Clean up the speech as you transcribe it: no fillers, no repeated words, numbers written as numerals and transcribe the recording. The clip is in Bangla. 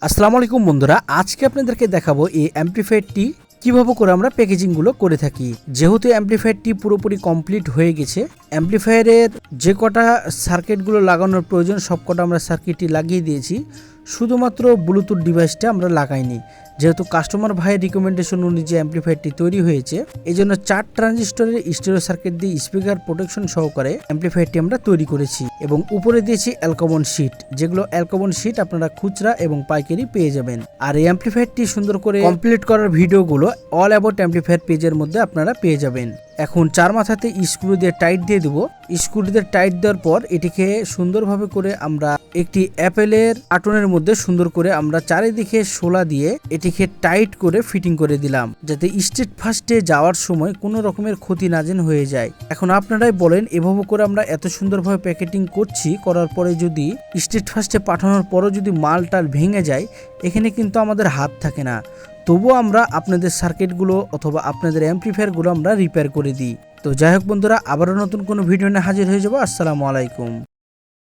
আসসালামু আলাইকুম বন্ধুরা, আজকে আপনাদেরকে দেখাবো এই অ্যাম্প্লিফায়ারটি কিভাবে করে আমরা প্যাকেজিংগুলো করে থাকি। যেহেতু অ্যাম্প্লিফায়ারটি পুরোপুরি কমপ্লিট হয়ে গেছে, অ্যাম্প্লিফায়ারের যে কটা সার্কিটগুলো লাগানোর প্রয়োজন সব কটা আমরা সার্কিটটি লাগিয়ে দিয়েছি, শুধুমাত্র ব্লুটুথ ডিভাইসটা আমরা লাগাইনি। যেহেতু কাস্টমার ভাইয়ের রিকমেন্ডেশন অনুযায়ী অ্যাম্প্লিফায়ারটি তৈরি হয়েছে, এই জন্য 4 ট্রানজিস্টরের স্টেরিও সার্কিট দিয়ে স্পিকার প্রোটেকশন সহকারে অ্যাম্প্লিফায়ারটি আমরা তৈরি করেছি এবং উপরে দিয়েছি অ্যালকমন শীট, যেগুলো অ্যালকমন শীট আপনারা খুচরা এবং পাইকারি পেয়ে যাবেন। আর এই অ্যাম্প্লিফায়ারটি সুন্দর করে কমপ্লিট করার ভিডিওগুলো অল অ্যাবাউট অ্যাম্প্লিফায়ার পেজের মধ্যে আপনারা পেয়ে যাবেন। এখন 4 মাথাতে স্ক্রু দিয়ে টাইট দিয়ে দেবো। স্ক্রু দিয়ে টাইট দেওয়ার পর এটিকে সুন্দরভাবে করে আমরা একটি অ্যাপেলের কার্টনের মধ্যে সুন্দর করে আমরা চারিদিকে শোলা দিয়ে এটিকে টাইট করে ফিটিং করে দিলাম, যাতে স্ট্রিট ফাস্টে যাওয়ার সময় কোনো রকমের ক্ষতি না যেন হয়ে যায়। এখন আপনারাই বলেন, এভাবে করে আমরা এত সুন্দরভাবে প্যাকেটিং করছি, করার পরে যদি স্ট্রিট ফাস্টে পাঠানোর পরও যদি মালটাল ভেঙে যায়, এখানে কিন্তু আমাদের হাত থাকে না। তবুও আমরা আপনাদের সার্কিটগুলো অথবা আপনাদের অ্যাম্প্লিফায়ারগুলো আমরা রিপেয়ার করে দিই। তো যাই হোক বন্ধুরা, আবারও নতুন কোনো ভিডিও নিয়ে হাজির হয়ে যাবো। আসসালামু আলাইকুম।